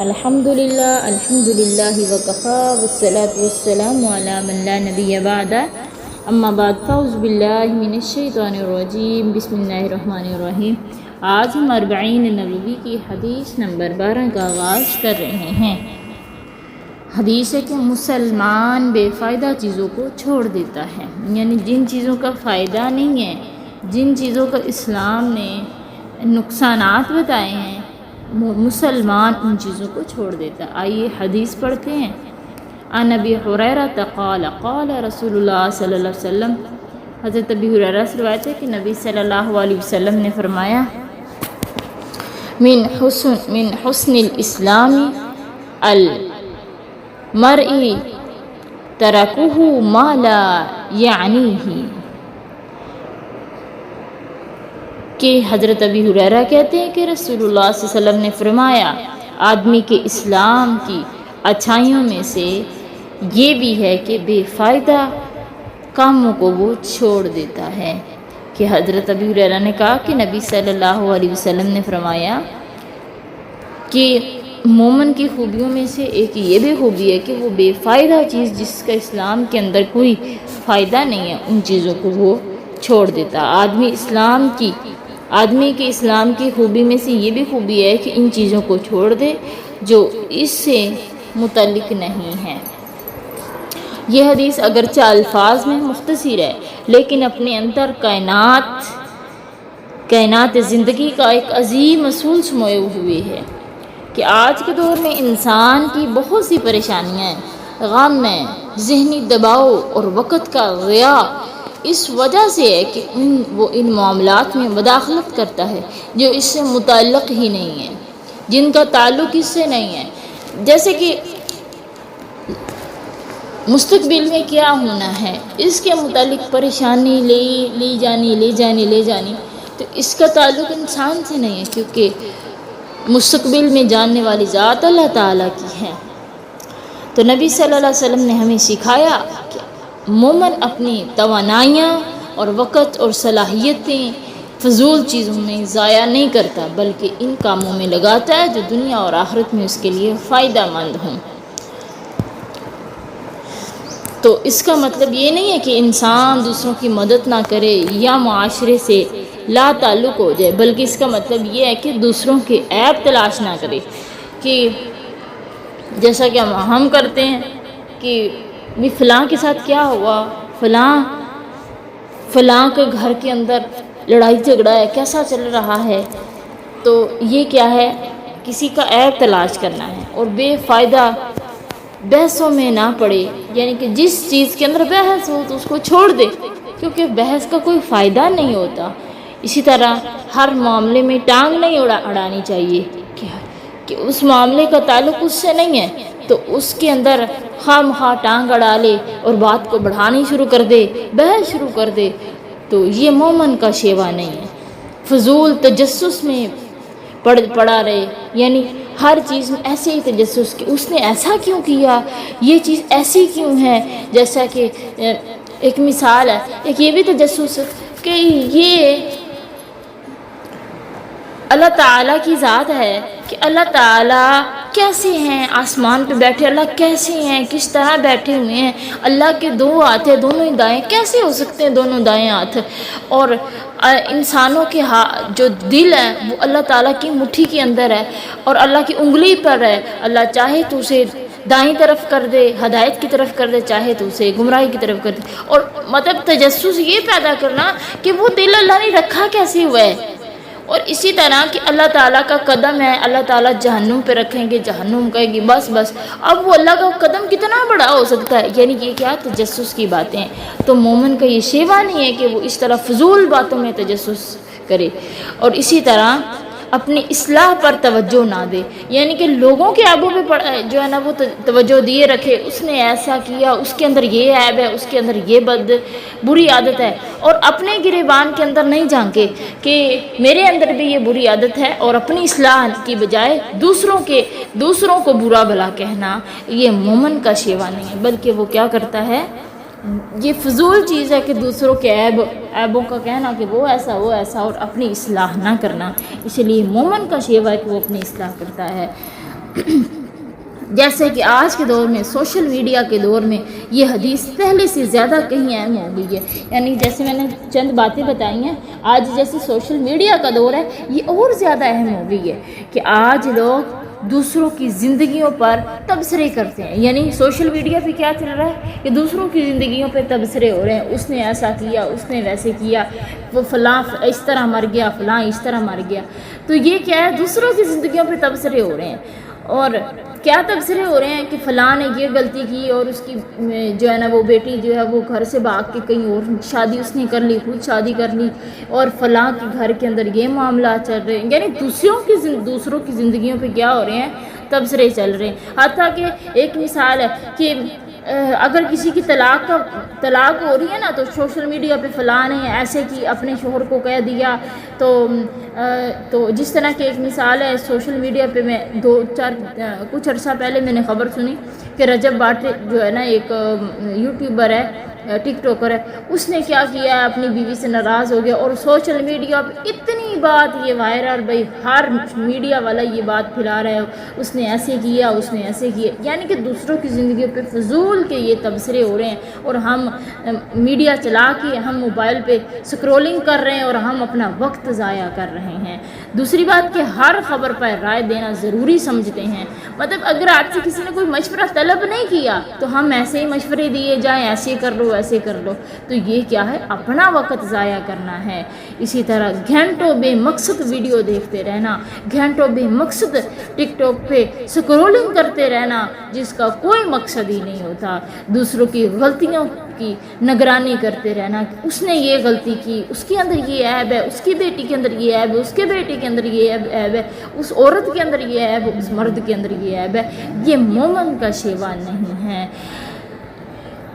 الحمدللہ وکفا والصلاة والسلام علی من لا نبی بعد اما بعد فاعوذ باللہ من الشیطان الرجیم بسم اللہ الرحمن الرحیم۔ آج ہم 40 نبوی کی حدیث نمبر 12 کا آغاز کر رہے ہیں۔ حدیث ہے کہ مسلمان بے فائدہ چیزوں کو چھوڑ دیتا ہے، یعنی جن چیزوں کا فائدہ نہیں ہے، جن چیزوں کا اسلام نے نقصانات بتائے ہیں، مسلمان ان چیزوں کو چھوڑ دیتا ہے۔ آئیے حدیث پڑھتے ہیں۔ عن ابی ہریرہ قال قال رسول اللہ صلی اللہ علیہ وسلم، حضرت ابی ہریرہ سے روایت ہے کہ نبی صلی اللہ علیہ وسلم نے فرمایا، من حسن الاسلام المرء ترکہ ما لا یعنیہ، کہ حضرت ابی ہریرہ کہتے ہیں کہ رسول اللہ صلی اللہ علیہ وسلم نے فرمایا، آدمی کے اسلام کی اچھائیوں میں سے یہ بھی ہے کہ بے فائدہ کاموں کو وہ چھوڑ دیتا ہے۔ کہ حضرت ابی ہریرہ نے کہا کہ نبی صلی اللہ علیہ وسلم نے فرمایا کہ مومن کی خوبیوں میں سے ایک یہ بھی خوبی ہے کہ وہ بے فائدہ چیز جس کا اسلام کے اندر کوئی فائدہ نہیں ہے، ان چیزوں کو وہ چھوڑ دیتا۔ آدمی کے اسلام کی خوبی میں سے یہ بھی خوبی ہے کہ ان چیزوں کو چھوڑ دے جو اس سے متعلق نہیں ہے۔ یہ حدیث اگرچہ الفاظ میں مختصر ہے، لیکن اپنے اندر کائنات زندگی کا ایک عظیم اصول سموئے ہوئے ہے کہ آج کے دور میں انسان کی بہت سی پریشانیاں ہیں، غم ہیں، ذہنی دباؤ اور وقت کا ضیاع اس وجہ سے ہے کہ وہ ان معاملات میں مداخلت کرتا ہے جو اس سے متعلق ہی نہیں ہے، جن کا تعلق اس سے نہیں ہے۔ جیسے کہ مستقبل میں کیا ہونا ہے، اس کے متعلق پریشانی لی جانی، تو اس کا تعلق انسان سے نہیں ہے، کیونکہ مستقبل میں جاننے والی ذات اللہ تعالیٰ کی ہے۔ تو نبی صلی اللہ علیہ وسلم نے ہمیں سکھایا کہ مومن اپنی توانائیاں اور وقت اور صلاحیتیں فضول چیزوں میں ضائع نہیں کرتا، بلکہ ان کاموں میں لگاتا ہے جو دنیا اور آخرت میں اس کے لیے فائدہ مند ہوں۔ تو اس کا مطلب یہ نہیں ہے کہ انسان دوسروں کی مدد نہ کرے یا معاشرے سے لا تعلق ہو جائے، بلکہ اس کا مطلب یہ ہے کہ دوسروں کے عیب تلاش نہ کرے، کہ جیسا کہ ہم کرتے ہیں کہ بھی فلاں کے ساتھ کیا ہوا، فلاں کے گھر کے اندر لڑائی جھگڑا ہے، کیسا چل رہا ہے، تو یہ کیا ہے، کسی کا عیب تلاش کرنا ہے، اور بے فائدہ بحثوں میں نہ پڑے، یعنی کہ جس چیز کے اندر بحث ہو تو اس کو چھوڑ دے، کیونکہ بحث کا کوئی فائدہ نہیں ہوتا۔ اسی طرح ہر معاملے میں ٹانگ نہیں اڑانی چاہیے کہ اس معاملے کا تعلق اس سے نہیں ہے، تو اس کے اندر خواہ ٹانگ اڑا لے اور بات کو بڑھانی شروع کر دے، بحث شروع کر دے، تو یہ مومن کا شیوا نہیں ہے۔ فضول تجسس میں پڑا رہے، یعنی ہر چیز میں ایسے ہی تجسس کہ اس نے ایسا کیوں کیا، یہ چیز ایسی کیوں ہے۔ جیسا کہ ایک مثال ہے، ایک یہ بھی تجسس کہ یہ اللہ تعالیٰ کی ذات ہے کہ اللہ تعالیٰ کیسے ہیں، آسمان پہ بیٹھے اللہ کیسے ہیں، کس طرح بیٹھے ہوئے ہیں، اللہ کے 2 ہاتھ ہیں، دونوں ہی دائیں، کیسے ہو سکتے ہیں دونوں دائیں ہاتھ، اور انسانوں کے جو دل ہے وہ اللہ تعالیٰ کی مٹھی کے اندر ہے اور اللہ کی انگلی پر ہے، اللہ چاہے تو اسے دائیں طرف کر دے، ہدایت کی طرف کر دے، چاہے تو اسے گمراہی کی طرف کر دے۔ اور مطلب تجسس یہ پیدا کرنا کہ وہ دل اللہ نے رکھا کیسے ہوا ہے، اور اسی طرح کہ اللہ تعالیٰ کا قدم ہے، اللہ تعالیٰ جہنم پہ رکھیں گے، جہنم کہے گی بس، اب وہ اللہ کا قدم کتنا بڑا ہو سکتا ہے، یعنی یہ کیا تجسس کی باتیں ہیں۔ تو مومن کا یہ شیوا نہیں ہے کہ وہ اس طرح فضول باتوں میں تجسس کرے، اور اسی طرح اپنی اصلاح پر توجہ نہ دے، یعنی کہ لوگوں کے عیبوں پہ جو ہے نا وہ توجہ دیے رکھے، اس نے ایسا کیا، اس کے اندر یہ عیب ہے، اس کے اندر یہ بری عادت ہے، اور اپنے گریبان کے اندر نہیں جھانکے کہ میرے اندر بھی یہ بری عادت ہے، اور اپنی اصلاح کی بجائے دوسروں کو برا بھلا کہنا، یہ مومن کا شیوا نہیں ہے، بلکہ وہ کیا کرتا ہے، یہ فضول چیز ہے کہ دوسروں کے عیبوں کا کہنا کہ وہ ایسا اور اپنی اصلاح نہ کرنا۔ اس لیے مومن کا شیوا ہے کہ وہ اپنی اصلاح کرتا ہے۔ جیسے کہ آج کے دور میں سوشل میڈیا کے دور میں یہ حدیث پہلے سے زیادہ کہیں اہم ہو گئی ہے. یعنی جیسے میں نے چند باتیں بتائی ہیں، آج جیسے سوشل میڈیا کا دور ہے یہ اور زیادہ اہم ہو گئی ہے کہ آج لوگ دوسروں کی زندگیوں پر تبصرے کرتے ہیں. یعنی سوشل میڈیا پہ کیا چل رہا ہے کہ دوسروں کی زندگیوں پہ تبصرے ہو رہے ہیں، اس نے ایسا کیا، اس نے ویسے کیا، وہ فلاں اس طرح مر گیا، فلاں اس طرح مر گیا. تو یہ کیا ہے، دوسروں کی زندگیوں پہ تبصرے ہو رہے ہیں. اور کیا تبصرے ہو رہے ہیں کہ فلاں نے یہ غلطی کی اور اس کی جو ہے نا وہ بیٹی جو ہے وہ گھر سے بھاگ کے کہیں اور شادی اس نے کر لی، خود شادی کر لی، اور فلاں کے گھر کے اندر یہ معاملات چل رہے ہیں. یعنی دوسروں کی زندگیوں پہ کیا ہو رہے ہیں، تبصرے چل رہے ہیں. حتیٰ کہ ایک مثال ہے کہ اگر کسی کی طلاق ہو رہی ہے نا تو سوشل میڈیا پہ فلاں نے ایسے کی، اپنے شوہر کو کہہ دیا. تو جس طرح کی ایک مثال ہے سوشل میڈیا پہ، میں کچھ عرصہ پہلے میں نے خبر سنی کہ رجب بھاٹ جو ہے نا ایک یوٹیوبر ہے، ٹک ٹاکر ہے، اس نے کیا کیا ہے، اپنی بیوی سے ناراض ہو گیا اور سوشل میڈیا پہ اتنی بات یہ وائرل، بھائی ہر میڈیا والا یہ بات پھیلا رہا ہے، اس نے ایسے کیا، اس نے ایسے کیا. یعنی کہ دوسروں کی زندگی پہ فضول کے یہ تبصرے ہو رہے ہیں اور ہم میڈیا چلا کے ہم موبائل پہ سکرولنگ کر رہے ہیں اور ہم اپنا وقت ضائع کر رہے ہیں. دوسری بات کہ ہر خبر پر رائے دینا ضروری سمجھتے ہیں. مطلب اگر آپ سے کسی نے کوئی مشورہ طلب نہیں کیا تو ہم ایسے ہی مشورے دیے جائیں، ایسے کر لو ایسے کر لو، تو یہ کیا ہے، اپنا وقت ضائع کرنا ہے. اسی طرح گھنٹوں بے مقصد ویڈیو دیکھتے رہنا، گھنٹوں بے مقصد ٹک ٹاک پہ سکرولنگ کرتے رہنا جس کا کوئی مقصد ہی نہیں ہوتا. دوسروں کی غلطیوں کی نگرانی کرتے رہنا کہ اس نے یہ غلطی کی، اس کے اندر یہ عیب ہے، اس کی بیٹی کے اندر یہ عیب ہے، اس کے بیٹے کے اندر یہ عیب ہے، اس عورت کے اندر یہ عیب ہے، اس مرد کے اندر یہ عیب ہے. یہ مومن کا شیوا نہیں ہے.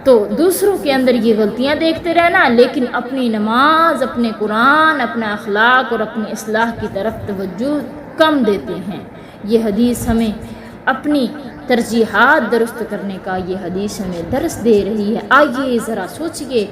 تو دوسروں کے اندر یہ غلطیاں دیکھتے رہنا، لیکن اپنی نماز، اپنے قرآن، اپنا اخلاق اور اپنی اصلاح کی طرف توجہ کم دیتے ہیں. یہ حدیث ہمیں اپنی ترجیحات درست کرنے کا یہ حدیث ہمیں درس دے رہی ہے. آئیے ذرا سوچئے،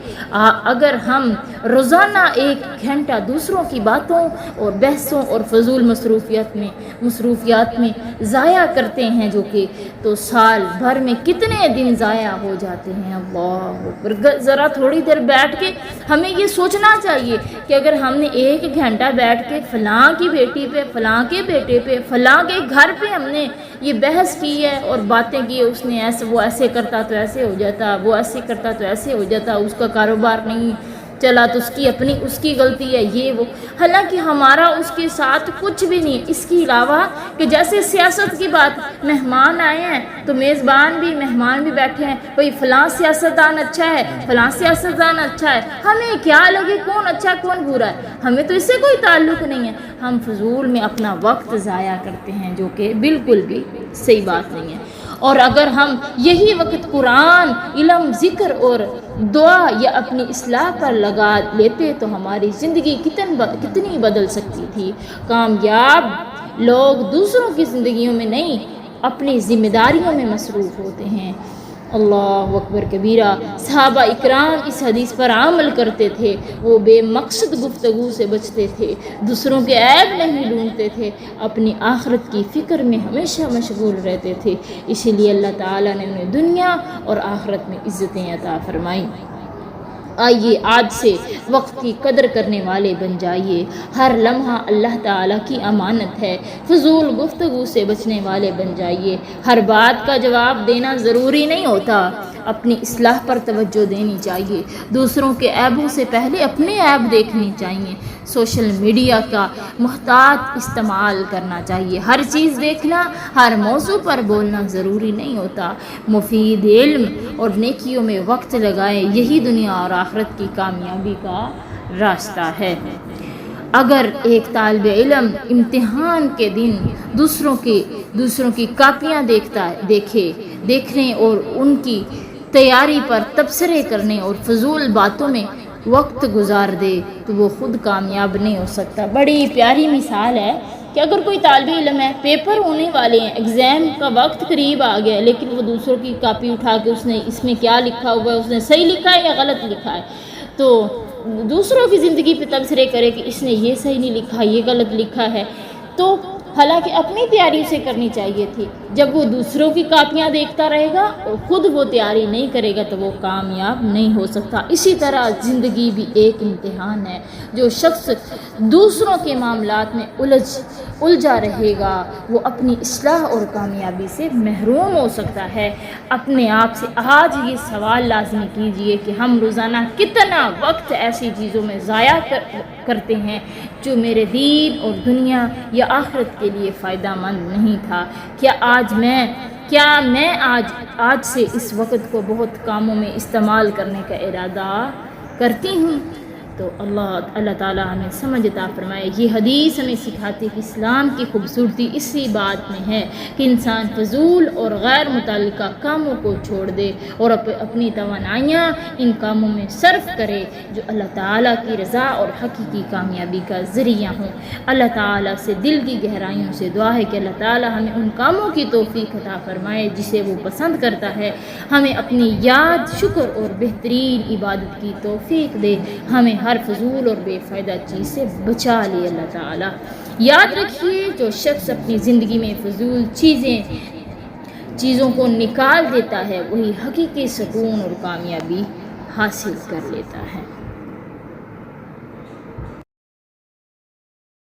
اگر ہم روزانہ 1 گھنٹہ دوسروں کی باتوں اور بحثوں اور فضول مصروفیات میں ضائع کرتے ہیں جو کہ تو سال بھر میں کتنے دن ضائع ہو جاتے ہیں. اللہ اکبر. ذرا تھوڑی دیر بیٹھ کے ہمیں یہ سوچنا چاہیے کہ اگر ہم نے 1 گھنٹہ بیٹھ کے فلاں کی بیٹی پہ، فلاں کے بیٹے پہ، فلاں کے گھر پہ ہم نے یہ بحث کی ہے اور باتیں کی، اس نے وہ ایسے کرتا تو ایسے ہو جاتا، وہ ایسے کرتا تو ایسے ہو جاتا، اس کا کاروبار نہیں چلا تو اس کی غلطی ہے، یہ وہ. حالانکہ ہمارا اس کے ساتھ کچھ بھی نہیں. اس کے علاوہ کہ جیسے سیاست کی بات، مہمان آئے ہیں تو مہمان بھی بیٹھے ہیں، بھئی فلاں سیاستدان اچھا ہے، فلاں سیاستدان اچھا ہے، ہمیں کیا لگے کون اچھا کون برا ہے، ہمیں تو اس سے کوئی تعلق نہیں ہے. ہم فضول میں اپنا وقت ضائع کرتے ہیں جو کہ بالکل بھی صحیح بات نہیں ہے. اور اگر ہم یہی وقت قرآن، علم، ذکر اور دعا یا اپنی اصلاح پر لگا لیتے تو ہماری زندگی کتنی بدل سکتی تھی. کامیاب لوگ دوسروں کی زندگیوں میں نہیں، اپنی ذمہ داریوں میں مصروف ہوتے ہیں. اللہ اکبر کبیرہ. صحابہ اکرام اس حدیث پر عمل کرتے تھے. وہ بے مقصد گفتگو سے بچتے تھے، دوسروں کے عیب نہیں ڈھونڈتے تھے، اپنی آخرت کی فکر میں ہمیشہ مشغول رہتے تھے. اسی لیے اللہ تعالیٰ نے انہیں دنیا اور آخرت میں عزتیں عطا فرمائیں. آئیے آج سے وقت کی قدر کرنے والے بن جائیے. ہر لمحہ اللہ تعالیٰ کی امانت ہے. فضول گفتگو سے بچنے والے بن جائیے. ہر بات کا جواب دینا ضروری نہیں ہوتا. اپنی اصلاح پر توجہ دینی چاہیے. دوسروں کے عیبوں سے پہلے اپنے عیب دیکھنے چاہیے. سوشل میڈیا کا محتاط استعمال کرنا چاہیے. ہر چیز دیکھنا، ہر موضوع پر بولنا ضروری نہیں ہوتا. مفید علم اور نیکیوں میں وقت لگائیں، یہی دنیا اور آخرت کی کامیابی کا راستہ ہے. اگر ایک طالب علم امتحان کے دن دوسروں کی کاپیاں دیکھنے اور ان کی تیاری پر تبصرے کرنے اور فضول باتوں میں وقت گزار دے تو وہ خود کامیاب نہیں ہو سکتا. بڑی پیاری مثال ہے کہ اگر کوئی طالب علم ہے، پیپر ہونے والے ہیں، ایگزام کا وقت قریب آ گیا، لیکن وہ دوسروں کی کاپی اٹھا کے اس نے اس میں کیا لکھا ہوا ہے، اس نے صحیح لکھا ہے یا غلط لکھا ہے، تو دوسروں کی زندگی پہ تبصرے کرے کہ اس نے یہ صحیح نہیں لکھا، یہ غلط لکھا ہے، تو حالانکہ اپنی تیاری اسے کرنی چاہیے تھی۔ جب وہ دوسروں کی کاپیاں دیکھتا رہے گا اور خود وہ تیاری نہیں کرے گا تو وہ کامیاب نہیں ہو سکتا۔ اسی طرح زندگی بھی ایک امتحان ہے۔ جو شخص دوسروں کے معاملات میں الجھا رہے گا وہ اپنی اصلاح اور کامیابی سے محروم ہو سکتا ہے۔ اپنے آپ سے آج یہ سوال لازمی کیجئے کہ ہم روزانہ کتنا وقت ایسی چیزوں میں ضائع کرتے ہیں جو میرے دین اور دنیا یا آخرت کے لیے فائدہ مند نہیں تھا۔ کیا میں آج سے اس وقت کو بہت کاموں میں استعمال کرنے کا ارادہ کرتی ہوں؟ تو اللہ تعالیٰ ہمیں سمجھ عطا فرمائے۔ یہ حدیث ہمیں سکھاتی ہے کہ اسلام کی خوبصورتی اسی بات میں ہے کہ انسان فضول اور غیر متعلقہ کاموں کو چھوڑ دے اور اپنی توانائیاں ان کاموں میں صرف کرے جو اللہ تعالیٰ کی رضا اور حقیقی کامیابی کا ذریعہ ہوں۔ اللہ تعالیٰ سے دل کی گہرائیوں سے دعا ہے کہ اللہ تعالیٰ ہمیں ان کاموں کی توفیق عطا فرمائے جسے وہ پسند کرتا ہے، ہمیں اپنی یاد، شکر اور بہترین عبادت کی توفیق دے، ہمیں ہر فضول اور بے فائدہ چیز سے بچا لے اللہ تعالیٰ۔ یاد رکھیے جو شخص اپنی زندگی میں فضول چیزوں کو نکال دیتا ہے وہی حقیقی سکون اور کامیابی حاصل کر لیتا ہے۔